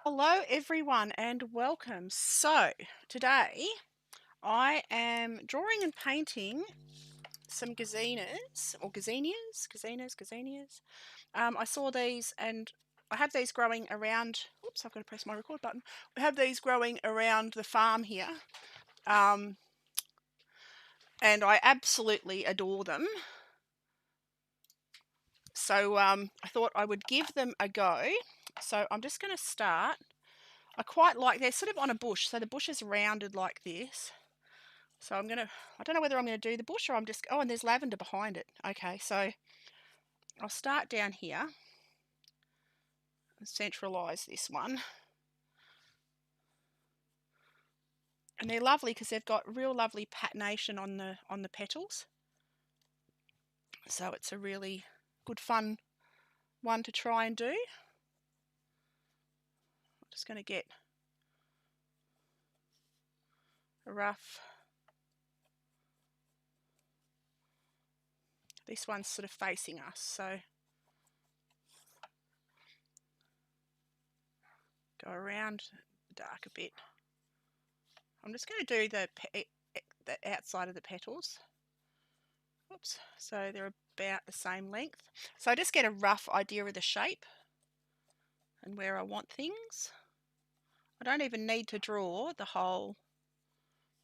Hello everyone and welcome. So today I am drawing and painting some gazinias or gazinias. I saw these and I have these growing around. Oops, I've got to press my record button. We have these growing around the farm here, and I absolutely adore them. So I thought I would give them a go. So I'm just going to start. I quite like, they're sort of on a bush, so the bush is rounded like this. So I don't know whether I'm going to do the bush or oh, and there's lavender behind it. Okay, so I'll start down here and centralise this one. And they're lovely because they've got real lovely patination on the petals. So it's a really good fun one to try and do. I'm just going to get a rough. This one's sort of facing us, so go around the dark a bit. I'm just going to do the outside of the petals. Oops, so they're about the same length. So I just get a rough idea of the shape and where I want things. I don't even need to draw the whole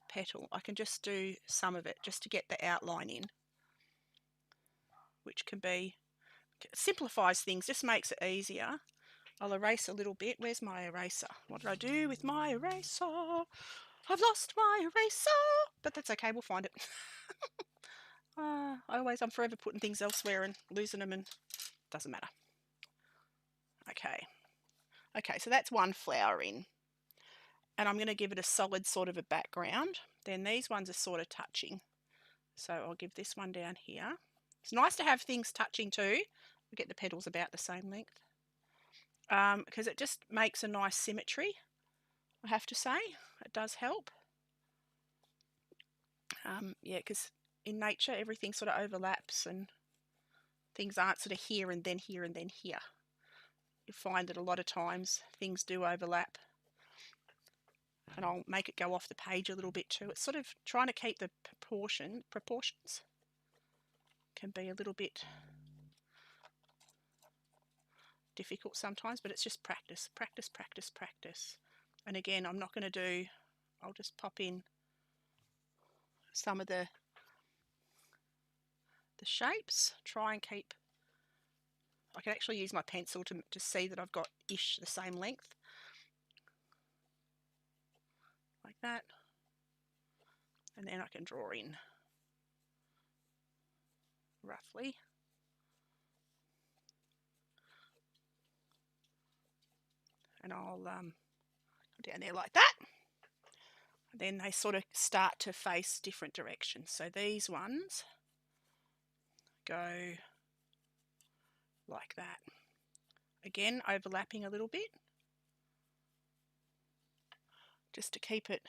petal. I can just do some of it just to get the outline in, which simplifies things, just makes it easier. I'll erase a little bit. Where's my eraser? What did I do with my eraser? I've lost my eraser, but that's okay, we'll find it. I'm forever putting things elsewhere and losing them, and doesn't matter. Okay, so that's one flower in. And I'm going to give it a solid sort of a background. Then these ones are sort of touching. So I'll give this one down here. It's nice to have things touching too. We get the petals about the same length. Because it just makes a nice symmetry, I have to say. It does help. Yeah, because in nature everything sort of overlaps and things aren't sort of here and then here and then here. You find that a lot of times things do overlap. And I'll make it go off the page a little bit too. It's sort of trying to keep the proportions can be a little bit difficult sometimes, but it's just practice. And again, I'm not going to do, I'll just pop in some of the shapes, try and keep, I can actually use my pencil to see that I've got ish the same length, like that, and then I can draw in roughly. And I'll go down there like that. And then they sort of start to face different directions. So these ones go like that. Again, overlapping a little bit, just to keep it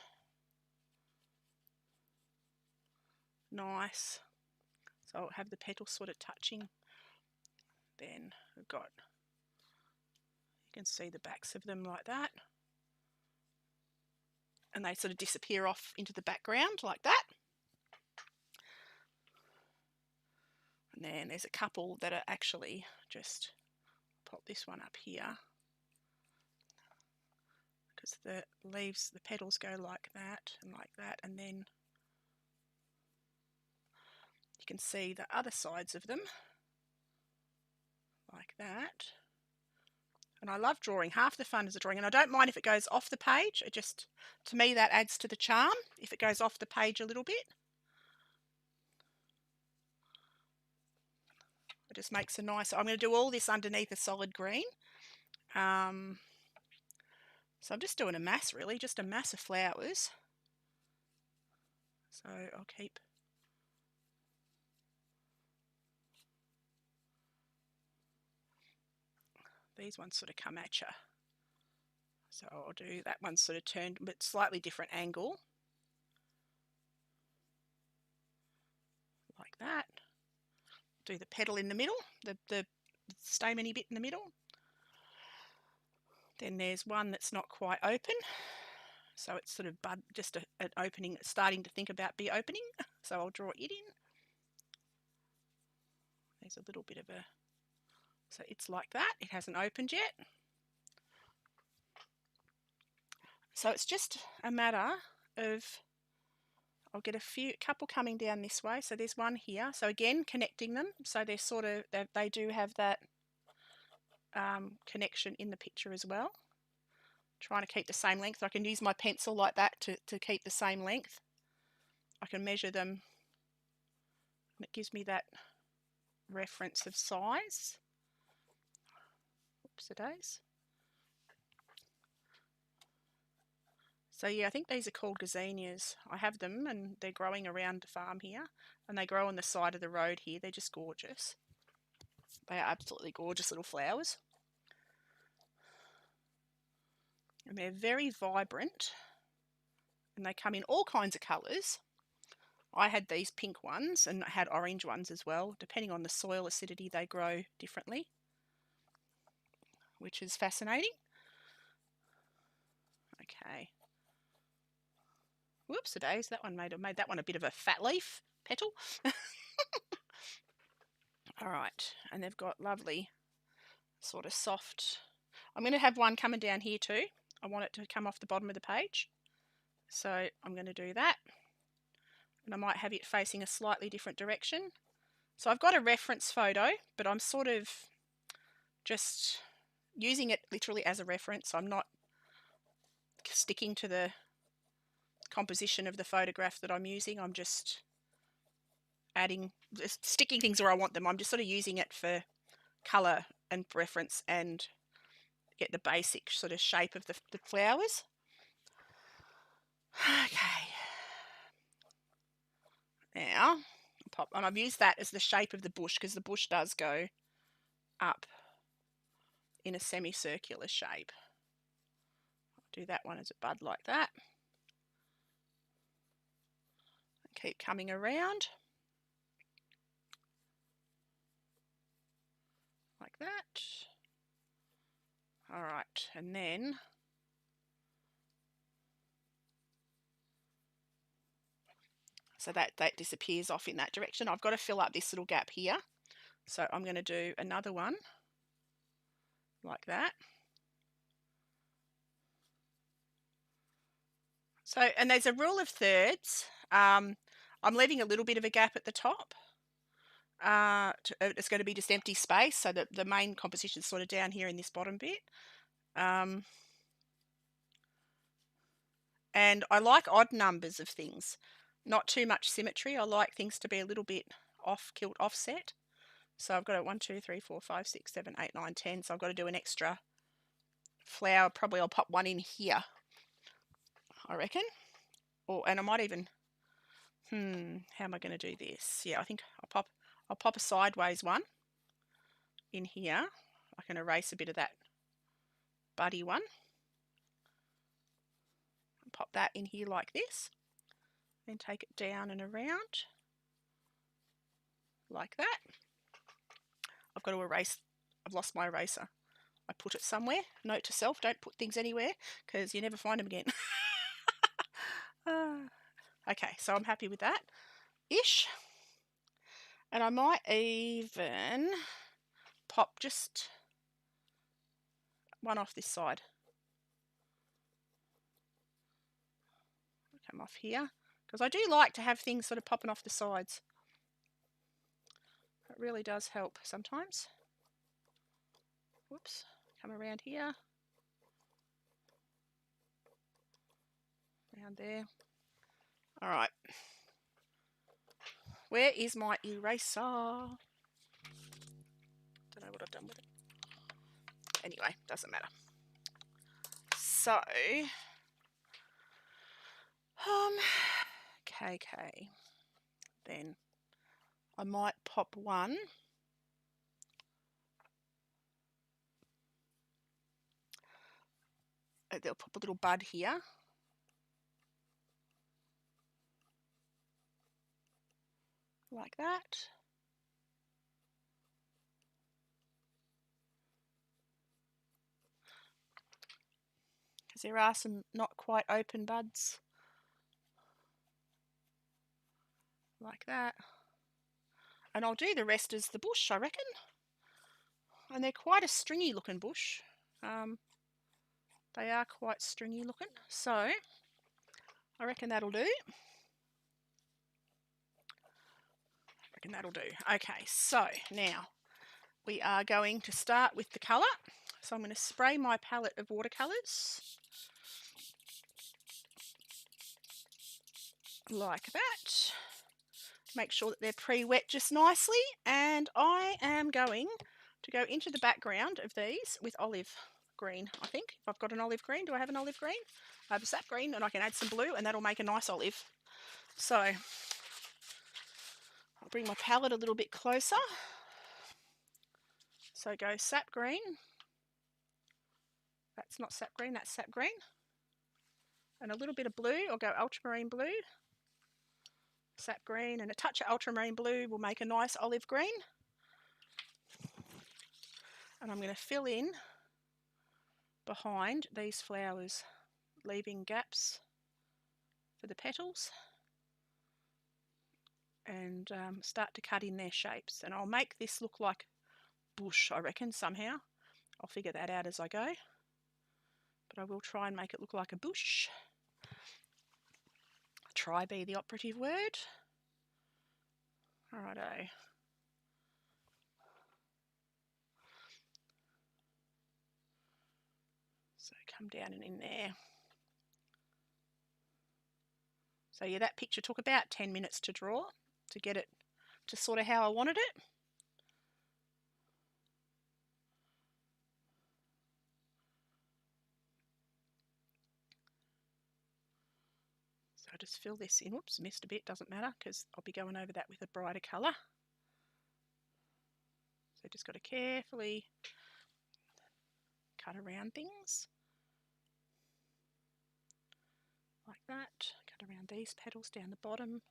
nice. So I'll have the petals sort of touching. Then we've got, you can see the backs of them like that. And they sort of disappear off into the background like that. And then there's a couple that are actually just, pop this one up here, because the leaves, the petals go like that, and then you can see the other sides of them like that. And I love drawing. Half the fun is the drawing, and I don't mind if it goes off the page. It just, to me, that adds to the charm if it goes off the page a little bit. It just makes a nice, I'm going to do all this underneath a solid green. So I'm just doing a mass, really, just a mass of flowers. So I'll keep these ones sort of come at you. So I'll do that one sort of turned, but slightly different angle. Like that. Do the petal in the middle, the stameny bit in the middle. Then there's one that's not quite open. So it's sort of just an opening, starting to think about be opening. So I'll draw it in. There's a little bit of a, so it's like that. It hasn't opened yet. So it's just a matter of, I'll get couple coming down this way. So there's one here. So again, connecting them. So they're sort of, they do have that connection in the picture as well. Trying to keep the same length. I can use my pencil like that to keep the same length. I can measure them and it gives me that reference of size. Oops-a-days. So yeah, I think these are called gazanias. I have them and they're growing around the farm here and they grow on the side of the road here. They're just gorgeous. They are absolutely gorgeous little flowers. And they're very vibrant and they come in all kinds of colours. I had these pink ones and I had orange ones as well. Depending on the soil acidity, they grow differently, which is fascinating. Okay. Whoops-a-days, that one made that one a bit of a fat leaf petal. All right, and they've got lovely sort of soft. I'm going to have one coming down here too. I want it to come off the bottom of the page. So I'm going to do that. And I might have it facing a slightly different direction. So I've got a reference photo, but I'm sort of just using it literally as a reference. I'm not sticking to the composition of the photograph that I'm using. I'm just sticking things where I want them. I'm just sort of using it for colour and reference and get the basic sort of shape of the flowers. Okay. Now, and I've used that as the shape of the bush because the bush does go up in a semicircular shape. I'll do that one as a bud like that. Keep coming around. Like that. All right, and then so that disappears off in that direction. I've got to fill up this little gap here. So I'm going to do another one like that. So, and there's a rule of thirds. I'm leaving a little bit of a gap at the top. It's going to be just empty space, so that the main composition is sort of down here in this bottom bit. And I like odd numbers of things, not too much symmetry. I like things to be a little bit offset. So I've got 1, 2, 3, 4, 5, 6, 7, 8, 9, 10. So I've got to do an extra flower. Probably I'll pop one in here, I reckon. And I might even, how am I going to do this? Yeah, I think I'll pop a sideways one in here. I can erase a bit of that buddy one. Pop that in here like this. Then take it down and around like that. I've got to erase. I've lost my eraser. I put it somewhere. Note to self, don't put things anywhere because you never find them again. Okay, so I'm happy with that ish. And I might even pop just one off this side. Come off here because I do like to have things sort of popping off the sides. It really does help sometimes. Whoops, come around here. Around there. All right. Where is my eraser? Don't know what I've done with it. Anyway, doesn't matter. So, KK. Then I might pop one. They'll pop a little bud here. Like that. because there are some not quite open buds. Like that. And I'll do the rest as the bush, I reckon. And they're quite a stringy looking bush. They are quite stringy looking. So I reckon that'll do. Okay, so now we are going to start with the colour. So I'm going to spray my palette of watercolours. Like that. Make sure that they're pre-wet just nicely. And I am going to go into the background of these with olive green, I think. If I've got an olive green, do I have an olive green? I have a sap green, and I can add some blue, and that'll make a nice olive. So I'll bring my palette a little bit closer. So go sap green. That's not sap green, that's sap green. And a little bit of blue, I'll go ultramarine blue. Sap green and a touch of ultramarine blue will make a nice olive green. And I'm going to fill in behind these flowers, leaving gaps for the petals, and start to cut in their shapes. And I'll make this look like bush, I reckon, somehow. I'll figure that out as I go, but I will try and make it look like a bush. Try be the operative word. Righto. So come down and in there. So yeah, that picture took about 10 minutes to draw to get it to sort of how I wanted it. So I just fill this in. Whoops, missed a bit, doesn't matter because I'll be going over that with a brighter colour. So just got to carefully cut around things. Like that. Cut around these petals down the bottom.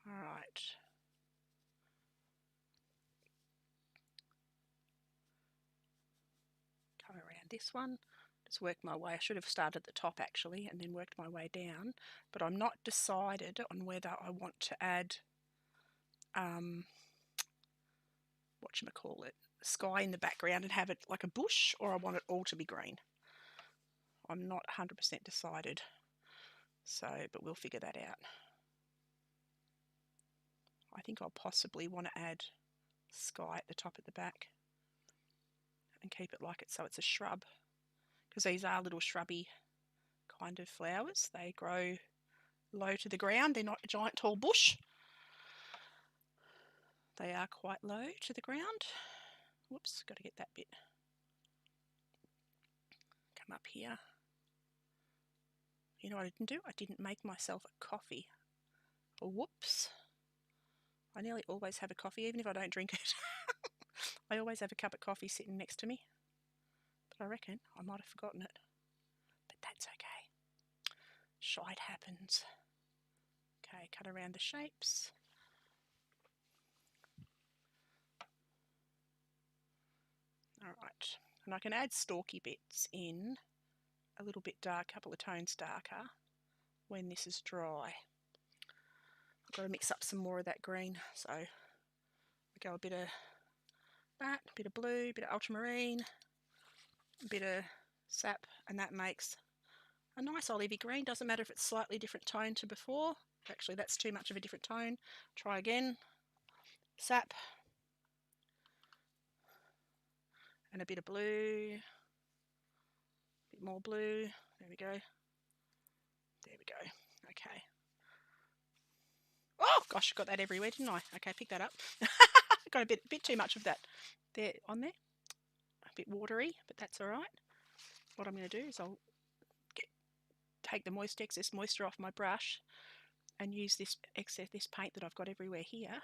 Alright. Come around this one. Just work my way. I should have started at the top actually and then worked my way down. But I'm not decided on whether I want to add whatchamacallit, sky in the background and have it like a bush, or I want it all to be green. I'm not 100% decided. So, but we'll figure that out. I think I'll possibly want to add sky at the top at the back and keep it like it so it's a shrub, because these are little shrubby kind of flowers. They grow low to the ground. They're not a giant tall bush. They are quite low to the ground. Whoops, got to get that bit. Come up here. You know what I didn't do? I didn't make myself a coffee. Whoops. I nearly always have a coffee, even if I don't drink it. I always have a cup of coffee sitting next to me. But I reckon I might have forgotten it. But that's okay. Shite happens. Okay, cut around the shapes. Alright, and I can add stalky bits in a little bit dark, a couple of tones darker when this is dry. I've got to mix up some more of that green, so I go a bit of that, a bit of blue, a bit of ultramarine, a bit of sap, and that makes a nice olivey green. Doesn't matter if it's slightly different tone to before. Actually, that's too much of a different tone. Try again. Sap. And a bit of blue. A bit more blue. There we go. There we go. Okay. Oh, gosh, I got that everywhere, didn't I? Okay, pick that up. Got a bit too much of that there on there. A bit watery, but that's all right. What I'm going to do is I'll take the excess moisture off my brush and use this paint that I've got everywhere here.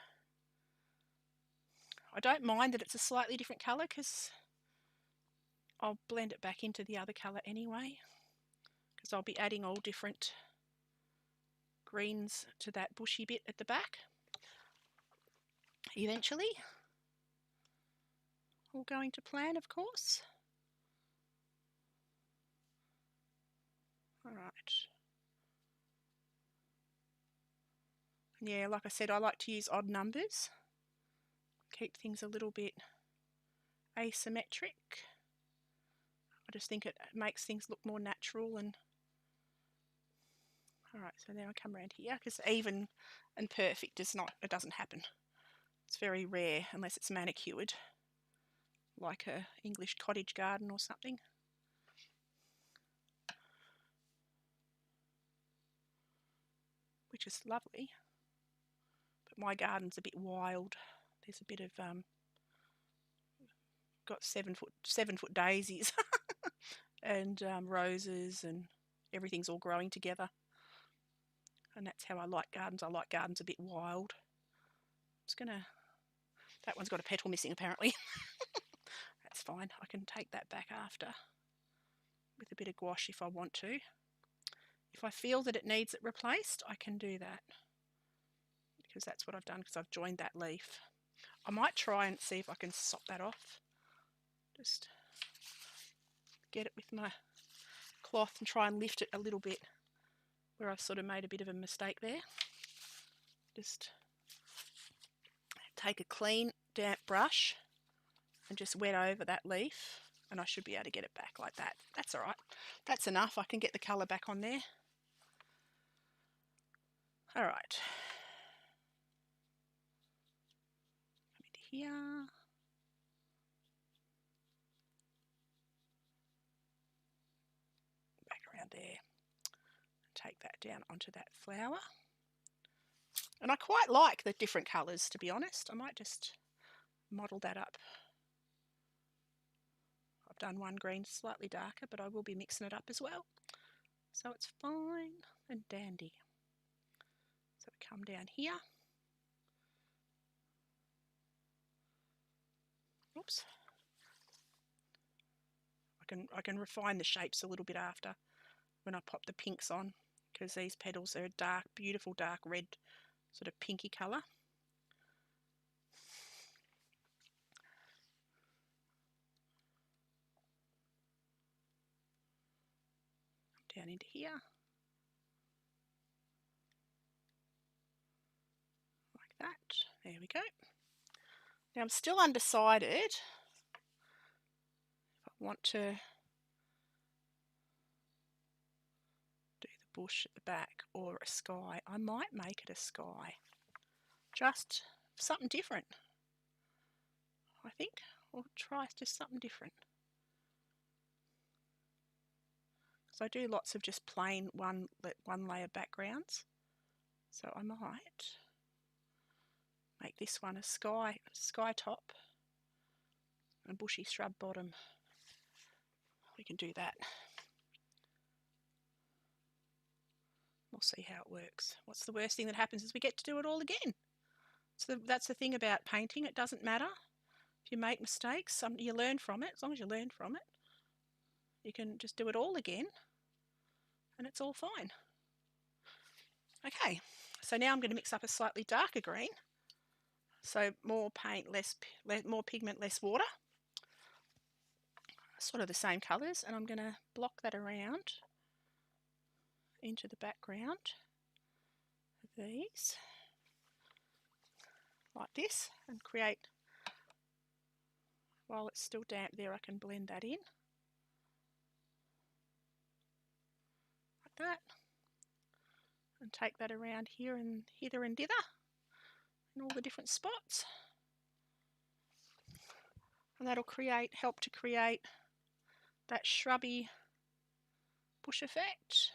I don't mind that it's a slightly different colour because I'll blend it back into the other colour anyway, because I'll be adding all different greens to that bushy bit at the back eventually. all going to plan, of course. All right. Yeah, like I said, I like to use odd numbers. Keep things a little bit asymmetric. I just think it makes things look more natural. And all right, so now I come around here, because even and perfect it doesn't happen. It's very rare unless it's manicured, like a English cottage garden or something. Which is lovely. But my garden's a bit wild. There's a bit of got 7-foot daisies and roses, and everything's all growing together. And that's how I like gardens. I like gardens a bit wild. That one's got a petal missing apparently. That's fine. I can take that back after with a bit of gouache if I want to. If I feel that it needs it replaced, I can do that, because that's what I've done, because I've joined that leaf. I might try and see if I can sop that off. Just get it with my cloth and try and lift it a little bit where I've sort of made a bit of a mistake there. Just take a clean damp brush and just wet over that leaf, and I should be able to get it back like that. That's all right. That's enough. I can get the colour back on there. All right. Come into here. Back around there. Take that down onto that flower. And I quite like the different colours, to be honest. I might just model that up. I've done one green slightly darker, but I will be mixing it up as well. So it's fine and dandy. So we come down here. Oops. I can refine the shapes a little bit after when I pop the pinks on, because these petals are a dark, beautiful dark red, sort of pinky colour. Down into here. Like that. There we go. Now I'm still undecided if I want to do the bush at the back or a sky. I might make it a sky. Just something different, I think. Or try just something different. So I do lots of just plain one layer backgrounds. So I might make this one a sky top and bushy shrub bottom. We can do that. We'll see how it works. What's the worst thing that happens is we get to do it all again. So that's the thing about painting. It doesn't matter if you make mistakes. You learn from it. As long as you learn from it, you can just do it all again and it's all fine. Okay, so now I'm going to mix up a slightly darker green. So more paint, more pigment, less water. Sort of the same colours, and I'm going to block that around into the background of these, like this, and create, while it's still damp there, I can blend that in, like that, and take that around here and hither and dither, in all the different spots. And that'll help to create that shrubby bush effect,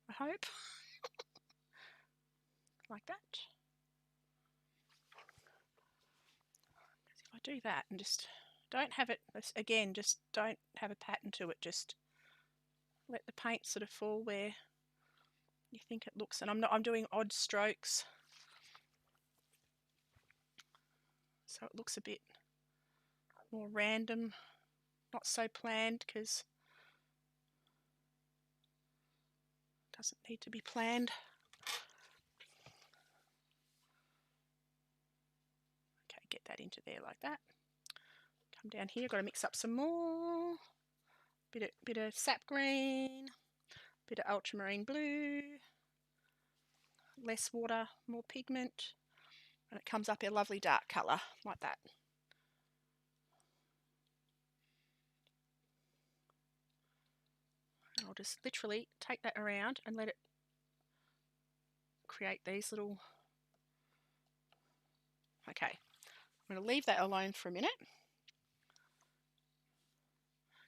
I hope. Like that. If I do that and just don't have it, again, just don't have a pattern to it, just let the paint sort of fall where you think it looks. And I'm doing odd strokes, so it looks a bit more random, not so planned, because it doesn't need to be planned. Okay, get that into there like that. Come down here, got to mix up some more. Bit of sap green, bit of ultramarine blue, less water, more pigment, and it comes up a lovely dark colour like that. And I'll just literally take that around and let it create these little... Okay, I'm going to leave that alone for a minute,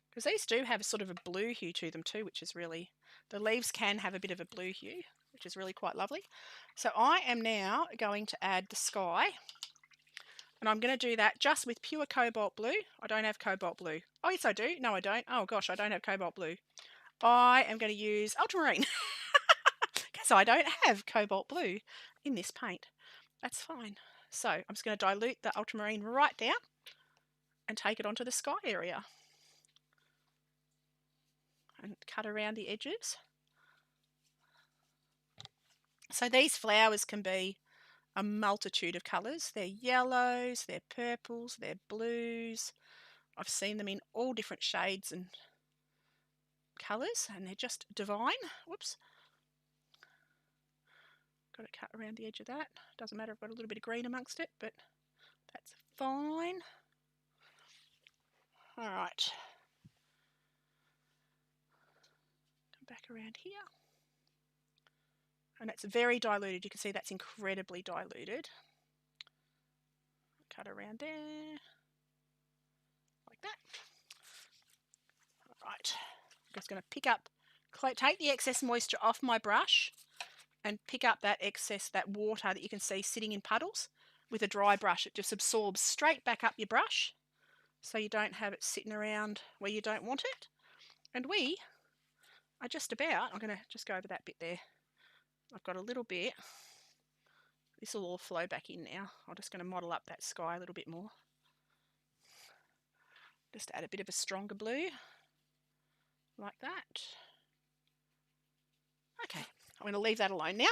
because these do have a sort of a blue hue to them too, which is really... The leaves can have a bit of a blue hue, which is really quite lovely. So I am now going to add the sky, and I'm going to do that just with pure cobalt blue. I don't have cobalt blue. Oh yes I do. No I don't. Oh gosh, I don't have cobalt blue. I am going to use ultramarine because I don't have cobalt blue in this paint. That's fine. So I'm just going to dilute the ultramarine right down and take it onto the sky area and cut around the edges. So these flowers can be a multitude of colours. They're yellows, they're purples, they're blues. I've seen them in all different shades and colours, and they're just divine. Whoops. Got to cut around the edge of that. Doesn't matter, I've got a little bit of green amongst it, but that's fine. All right. Come back around here. And it's very diluted. You can see that's incredibly diluted. Cut around there, like that. All right. I'm just going to pick up, take the excess moisture off my brush and pick up that excess, that water that you can see sitting in puddles with a dry brush. It just absorbs straight back up your brush, so you don't have it sitting around where you don't want it. And we are just about, I'm going to just go over that bit there. I've got a little bit. This will all flow back in now. I'm just going to model up that sky a little bit more. Just add a bit of a stronger blue, like that. Okay, I'm going to leave that alone now,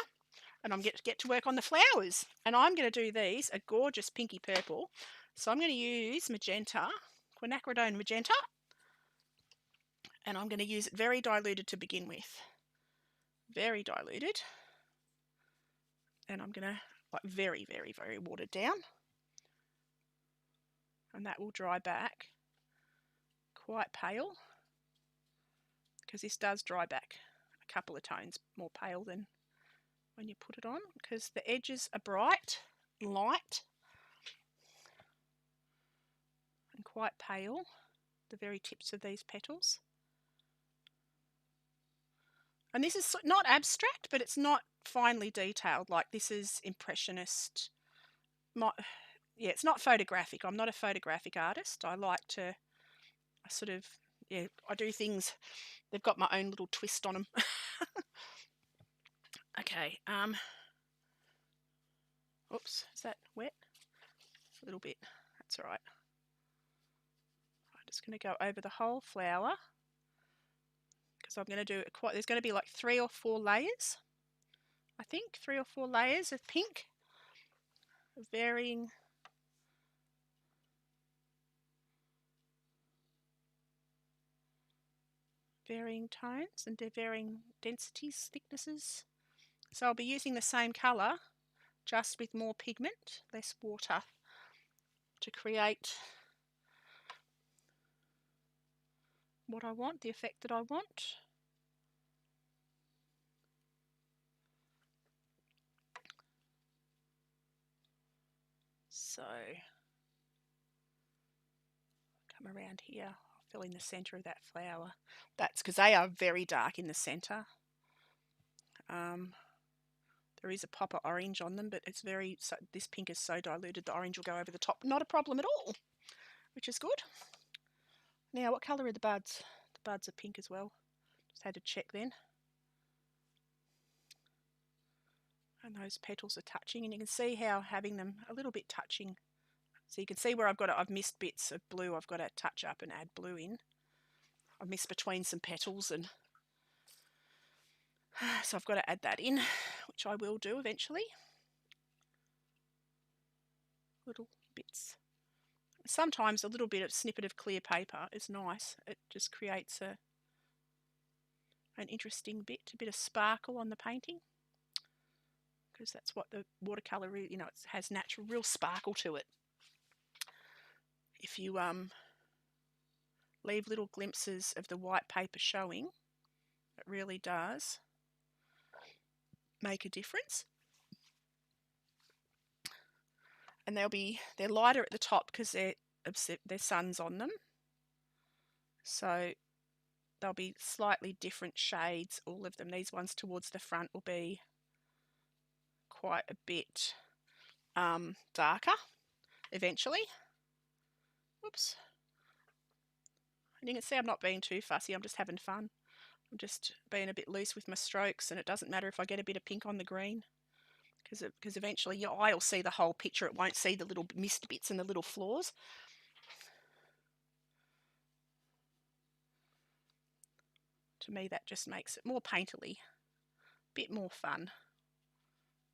and I'm going to get to work on the flowers. And I'm going to do these a gorgeous pinky purple. So I'm going to use magenta, quinacridone magenta, and I'm going to use it very diluted to begin with. Very diluted. And I'm going to, like, very, very, very watered down. And that will dry back quite pale, because this does dry back a couple of tones more pale than when you put it on, because the edges are bright, light, and quite pale, the very tips of these petals. And this is not abstract, but it's not finely detailed. Like, this is impressionist. Yeah, it's not photographic. I'm not a photographic artist. I like to, I do things, they've got my own little twist on them. Okay, oops, is that wet? A little bit, that's all right. I'm just going to go over the whole flower, because I'm going to do there's going to be like 3 or 4 layers. I think 3 or 4 layers of pink, varying tones and varying densities, thicknesses. So I'll be using the same colour, just with more pigment, less water, to create what I want, the effect that I want. So come around here, I'll fill in the centre of that flower. That's because they are very dark in the centre. There is a pop of orange on them, but it's this pink is so diluted the orange will go over the top. Not a problem at all, which is good. Now, what colour are the buds? The buds are pink as well. Just had to check then. And those petals are touching, and you can see how having them a little bit touching. So you can see where I've missed bits of blue. I've got to touch up and add blue in. I've missed between some petals, and so I've got to add that in, which I will do eventually. Little bits. sometimes a little bit of snippet of clear paper is nice. It just creates an interesting bit, a bit of sparkle on the painting, because that's what the watercolour is. You know, it has natural, real sparkle to it. If you leave little glimpses of the white paper showing, it really does make a difference. And they're lighter at the top because there's suns on them, so they'll be slightly different shades, all of them. These ones towards the front will be quite a bit darker eventually. Whoops. And you can see I'm not being too fussy, I'm just having fun. I'm just being a bit loose with my strokes, and it doesn't matter if I get a bit of pink on the green, because eventually your eye will see the whole picture. It won't see the little missed bits and the little flaws. To me, that just makes it more painterly, a bit more fun.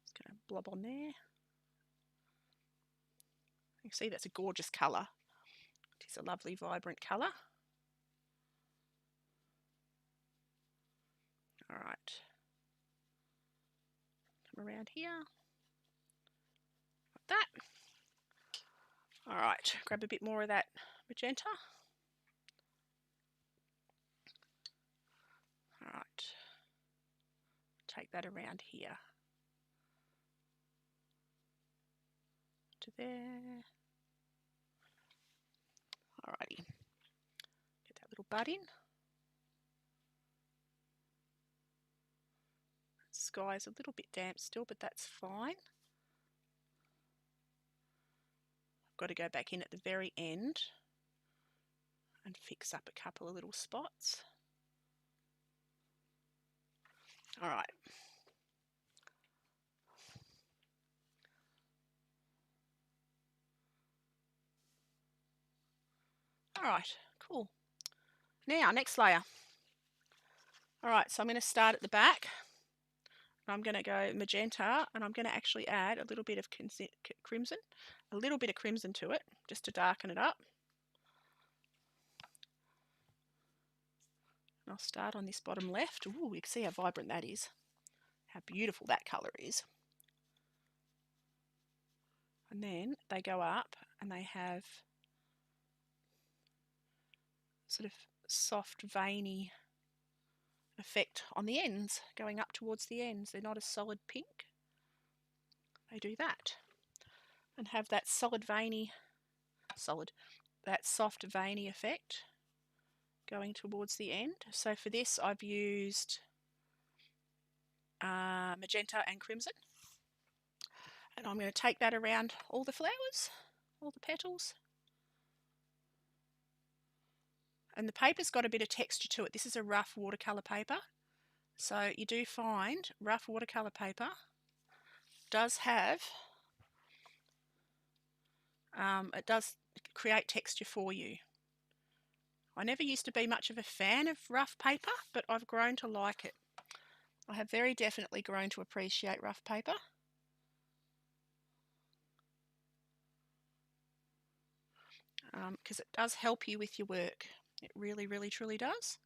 Just going to blob on there. You see, that's a gorgeous colour. It is a lovely, vibrant colour. All right. Come around here. Like that. All right. Grab a bit more of that magenta. All right. Take that around here. To there. Alrighty. Get that little bud in. The sky's a little bit damp still, but that's fine. I've got to go back in at the very end and fix up a couple of little spots. Alright. Alright, cool. Now, next layer. Alright, so I'm going to start at the back. I'm going to go magenta, and I'm going to actually add a little bit of crimson, to it, just to darken it up. And I'll start on this bottom left. Ooh, you can see how vibrant that is, how beautiful that colour is. And then they go up and they have sort of soft, veiny effect on the ends, going up towards the ends. They're not a solid pink. They do that and have that soft, veiny effect going towards the end. So for this, I've used magenta and crimson. And I'm going to take that around all the flowers, all the petals. And the paper's got a bit of texture to it. This is a rough watercolour paper. So you do find rough watercolour paper does have, it does create texture for you. I never used to be much of a fan of rough paper, but I've grown to like it. I have very definitely grown to appreciate rough paper. Because it does help you with your work. It really, really, truly does.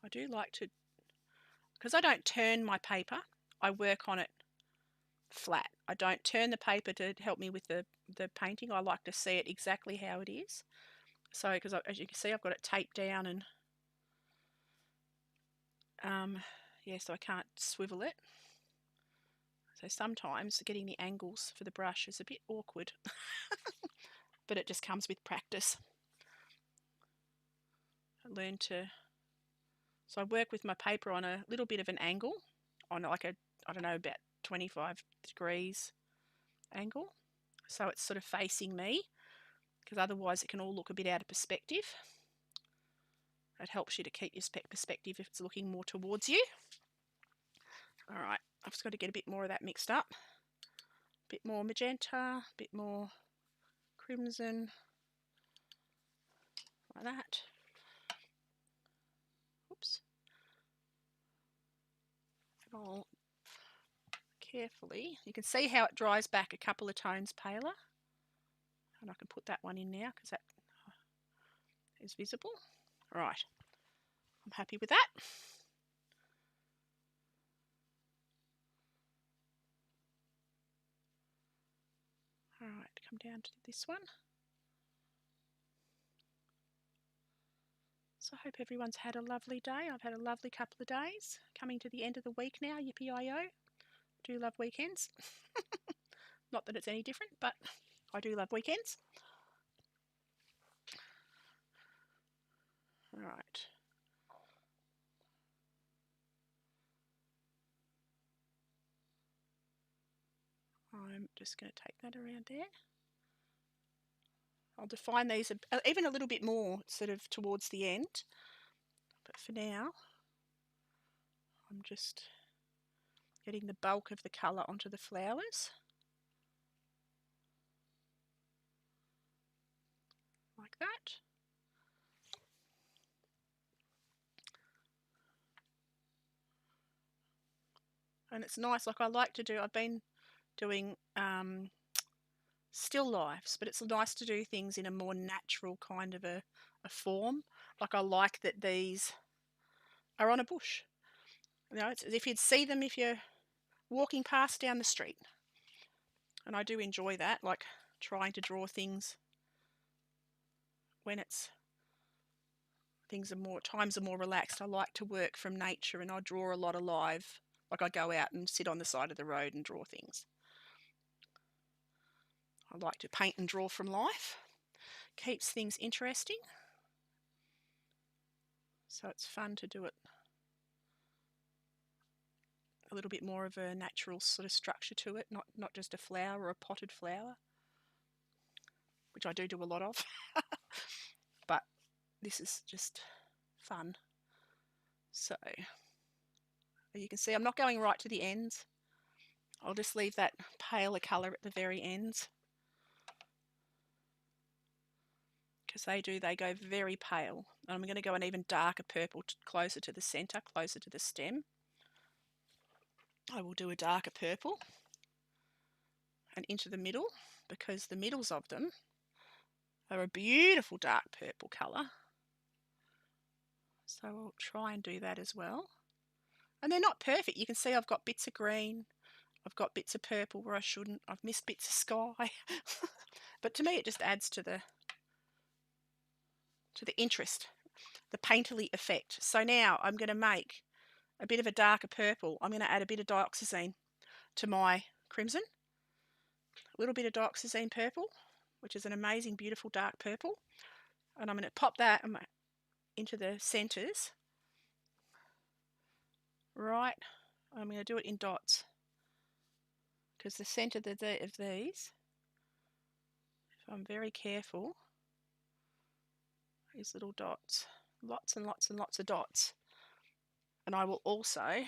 I do like to, because I don't turn my paper, I work on it flat. I don't turn the paper to help me with the painting. I like to see it exactly how it is. So, because as you can see, I've got it taped down, and yeah, so I can't swivel it. So sometimes getting the angles for the brush is a bit awkward, but it just comes with practice. I learn to, so I work with my paper on a little bit of an angle, on like a, I don't know, about 25 degrees angle. So it's sort of facing me, because otherwise it can all look a bit out of perspective. It helps you to keep your perspective if it's looking more towards you. Alright, I've just got to get a bit more of that mixed up. A bit more magenta, a bit more crimson, like that. Oops. I'll carefully. You can see how it dries back a couple of tones paler. And I can put that one in now because that is visible. Right, I'm happy with that. All right, come down to this one. So I hope everyone's had a lovely day. I've had a lovely couple of days. Coming to the end of the week now, yippee-i-o. Do love weekends. Not that it's any different, but I do love weekends. All right. I'm just going to take that around there. I'll define these even a little bit more sort of towards the end. But for now, I'm just getting the bulk of the colour onto the flowers. Like that. And it's nice, like I like to do, I've been doing still lifes, but it's nice to do things in a more natural kind of a form. Like I like that these are on a bush. You know, it's as if you'd see them if you're walking past down the street. And I do enjoy that, like trying to draw things when times are more relaxed. I like to work from nature, and I draw a lot alive. Like I go out and sit on the side of the road and draw things. I like to paint and draw from life. Keeps things interesting. So it's fun to do it a little bit more of a natural sort of structure to it, not just a flower or a potted flower, which I do a lot of. But this is just fun. So you can see I'm not going right to the ends. I'll just leave that paler colour at the very ends, because they go very pale. And I'm going to go an even darker purple closer to the centre, closer to the stem. I will do a darker purple and into the middle, because the middles of them are a beautiful dark purple colour. So I'll try and do that as well. And they're not perfect. You can see I've got bits of green, I've got bits of purple where I shouldn't, I've missed bits of sky. But to me it just adds to the interest, the painterly effect. So now I'm going to make a bit of a darker purple. I'm going to add a bit of dioxazine to my crimson. A little bit of dioxazine purple, which is an amazing, beautiful dark purple. And I'm going to pop that into the centres. Right, I'm going to do it in dots, because the centre of these, if I'm very careful, is little dots. Lots and lots and lots of dots. And I will also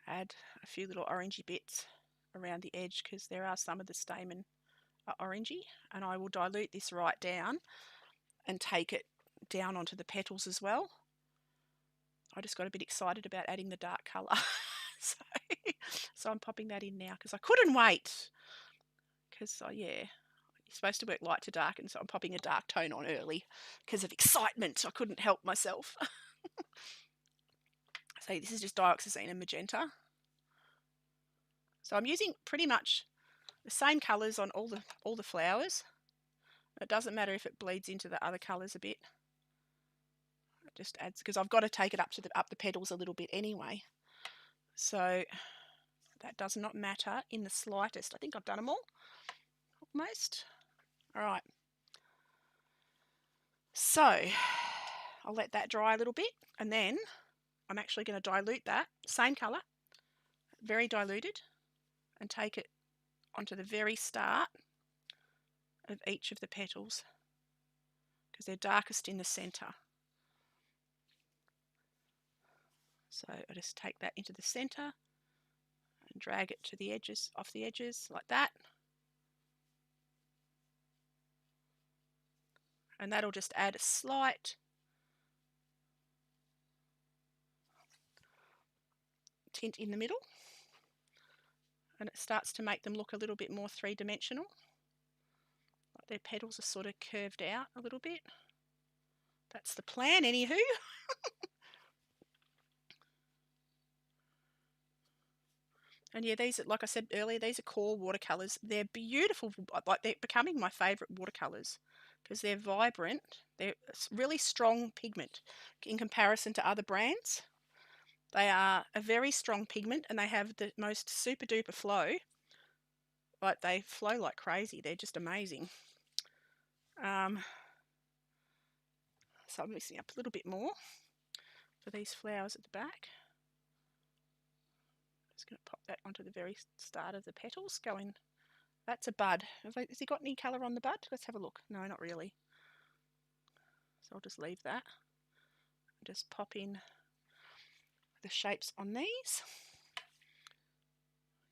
add a few little orangey bits around the edge, because there are some of the stamen are orangey, and I will dilute this right down and take it down onto the petals as well. I just got a bit excited about adding the dark colour. So I'm popping that in now because I couldn't wait, because yeah, you're supposed to work light to dark, and so I'm popping a dark tone on early because of excitement. I couldn't help myself. So this is just dioxazine and magenta. So I'm using pretty much the same colours on all the flowers. It doesn't matter if it bleeds into the other colours a bit. It just adds, because I've got to take it up the petals a little bit anyway. So that does not matter in the slightest. I think I've done them all, almost. All right. So I'll let that dry a little bit, and then I'm actually going to dilute that same colour, very diluted, and take it onto the very start of each of the petals, because they're darkest in the centre. So I just take that into the centre and drag it to the edges, off the edges like that. And that'll just add a slight tint in the middle. and it starts to make them look a little bit more three-dimensional. Like their petals are sort of curved out a little bit. That's the plan, anywho. And yeah, these, like I said earlier, these are core watercolours. They're beautiful. Like, they're becoming my favourite watercolours because they're vibrant. They're really strong pigment in comparison to other brands. They are a very strong pigment and they have the most super duper flow. Like, they flow like crazy. They're just amazing. So I'm mixing up a little bit more for these flowers at the back. Just going to pop that onto the very start of the petals. Going, that's a bud. Has he got any colour on the bud? Let's have a look. No, not really. So I'll just leave that. Just pop in the shapes on these.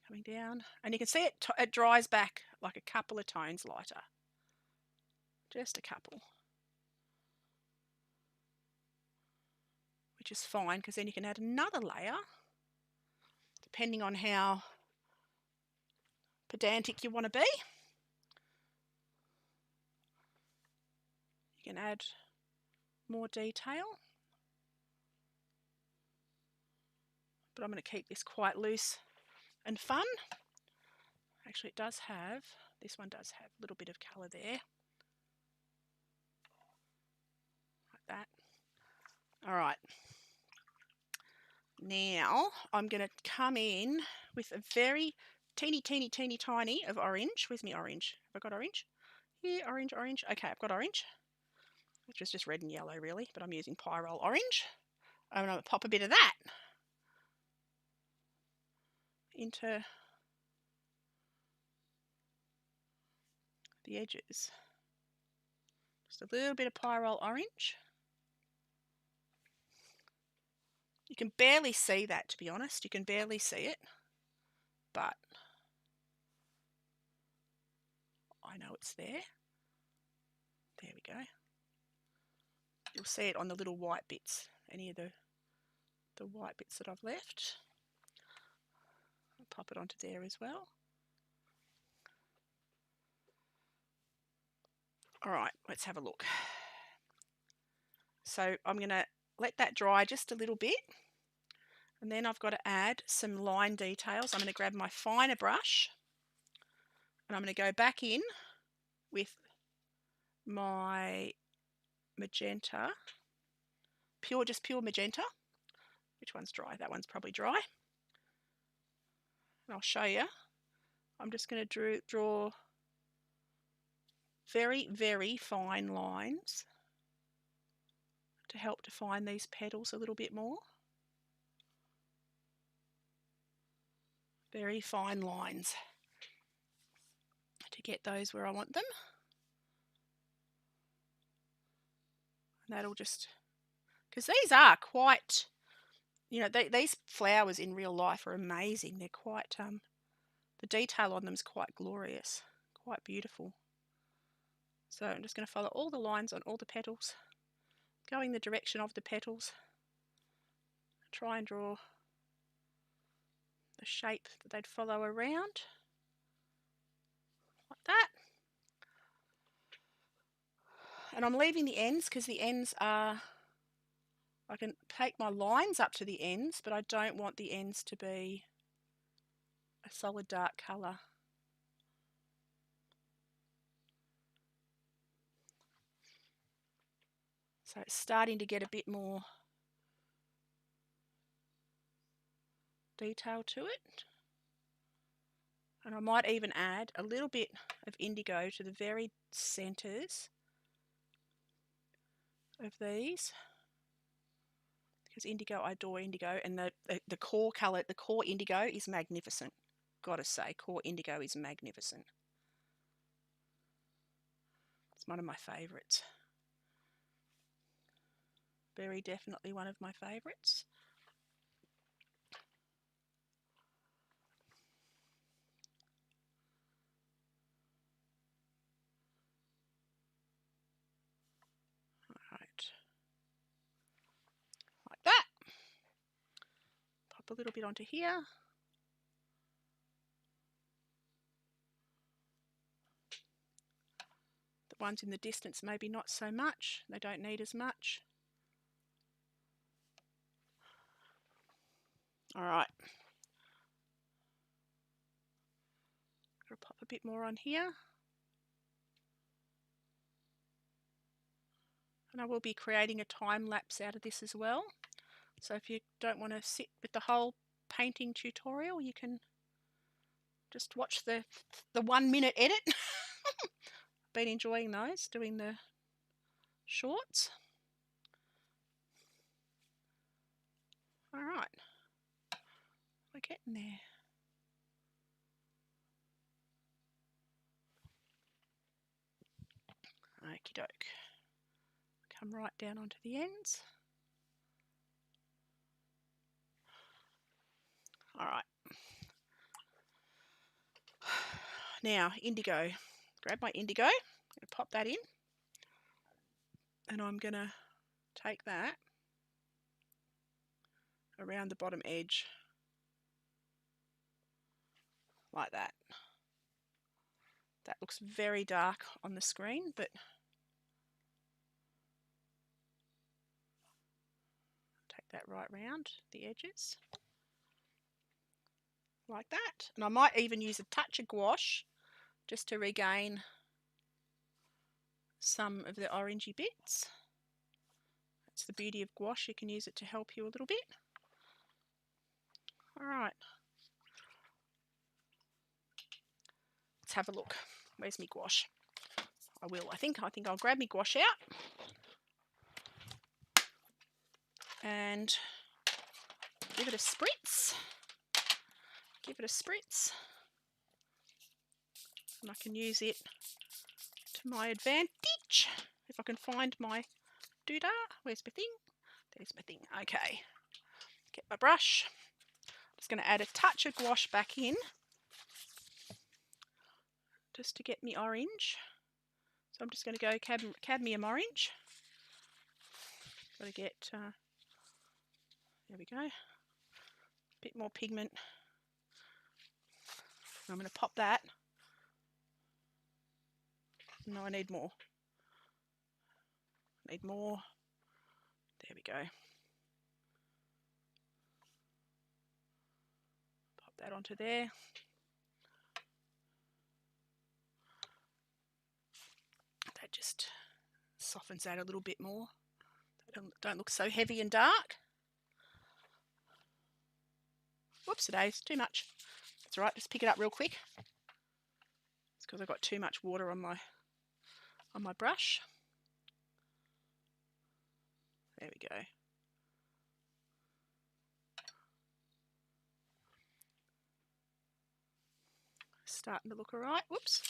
Coming down. And you can see it dries back like a couple of tones lighter. Just a couple. Which is fine because then you can add another layer depending on how pedantic you want to be. You can add more detail. But I'm going to keep this quite loose and fun. Actually, it does have, this one does have a little bit of colour there. Like that. All right. Now I'm going to come in with a very teeny tiny of orange. Where's my orange? Have I got orange? Yeah, orange. Okay, I've got orange. Which is just red and yellow really, but I'm using Pyrrole orange. I'm going to pop a bit of that into the edges. Just a little bit of Pyrrole orange. You can barely see that, to be honest. You can barely see it, but I know it's there. There we go. You'll see it on the little white bits, any of the white bits that I've left. I'll pop it onto there as well. All right, let's have a look. So I'm going to let that dry just a little bit. And then I've got to add some line details. I'm going to grab my finer brush and I'm going to go back in with my magenta, just pure magenta. Which one's dry? That one's probably dry. And I'll show you. I'm just going to draw very, very fine lines to help define these petals a little bit more. Very fine lines to get those where I want them. And that'll just, because these are quite, you know, these flowers in real life are amazing. They're quite, the detail on them is quite glorious, quite beautiful. So I'm just going to follow all the lines on all the petals, going the direction of the petals. Try and draw the shape that they'd follow around, like that. And I'm leaving the ends because the ends are, I can take my lines up to the ends, but I don't want the ends to be a solid dark colour. So it's starting to get a bit more detail to it. And I might even add a little bit of indigo to the very centres of these. Because indigo, I adore indigo, and the core colour, the core indigo is magnificent. Gotta say, core indigo is magnificent. It's one of my favourites. Very definitely one of my favourites. Alright. Like that. Pop a little bit onto here. ones in the distance maybe not so much. They don't need as much. All right. I'll pop a bit more on here. And I will be creating a time lapse out of this as well. So if you don't want to sit with the whole painting tutorial, you can just watch the 1 minute edit. Been enjoying those, doing the shorts. All right, we're getting there. Okie doke. Come right down onto the ends. All right. Now, indigo. Grab my indigo. I'm going to pop that in. And I'm going to take that around the bottom edge. Like that. That looks very dark on the screen, but take that right round the edges. Like that. And I might even use a touch of gouache just to regain some of the orangey bits. That's the beauty of gouache, you can use it to help you a little bit. All right. Let's have a look. Where's my gouache? I think I'll grab my gouache out. And give it a spritz. Give it a spritz. And I can use it to my advantage. If I can find my doodah. Where's my thing? There's my thing. Okay. Get my brush. I'm just going to add a touch of gouache back in. Just to get me orange. So I'm just going to go cadmium orange. Got to get, there we go. A bit more pigment. I'm going to pop that. No, I need more. Need more. There we go. Pop that onto there. That just softens that a little bit more. They don't look so heavy and dark. Whoops, today's too much. That's all right, just pick it up real quick. It's because I've got too much water on my brush. There we go. Starting to look all right. Whoops.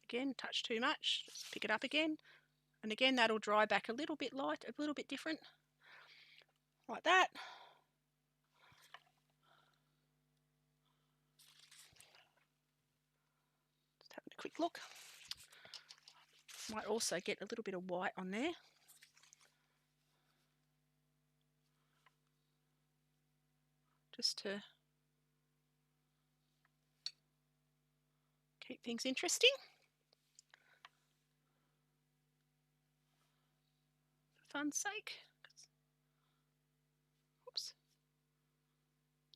Again, touch too much. Just pick it up again. And again, that'll dry back a little bit light, a little bit different. Like that. Just having a quick look. Might also get a little bit of white on there. Just to keep things interesting. For fun's sake. Oops.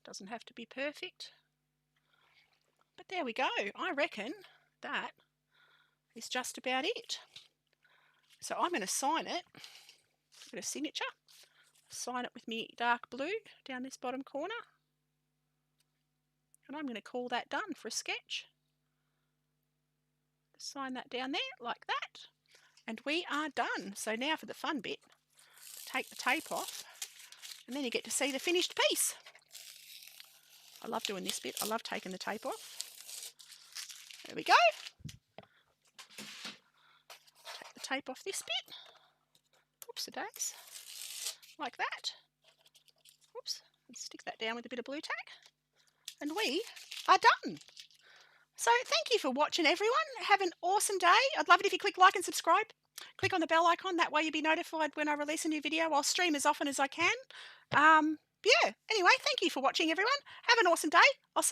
Doesn't have to be perfect. But there we go. I reckon that is just about it. So I'm going to sign it. Give it a signature. Sign it with me dark blue down this bottom corner. And I'm going to call that done for a sketch. Sign that down there like that. And we are done. So now for the fun bit. Take the tape off. And then you get to see the finished piece. I love doing this bit. I love taking the tape off. There we go. Take the tape off this bit. Oops-a-days. Like that. Oops. And stick that down with a bit of blue tack. And we are done. So thank you for watching, everyone. Have an awesome day. I'd love it if you click like and subscribe. Click on the bell icon. That way you'll be notified when I release a new video. I'll stream as often as I can. Yeah. Anyway, thank you for watching, everyone. Have an awesome day. I'll see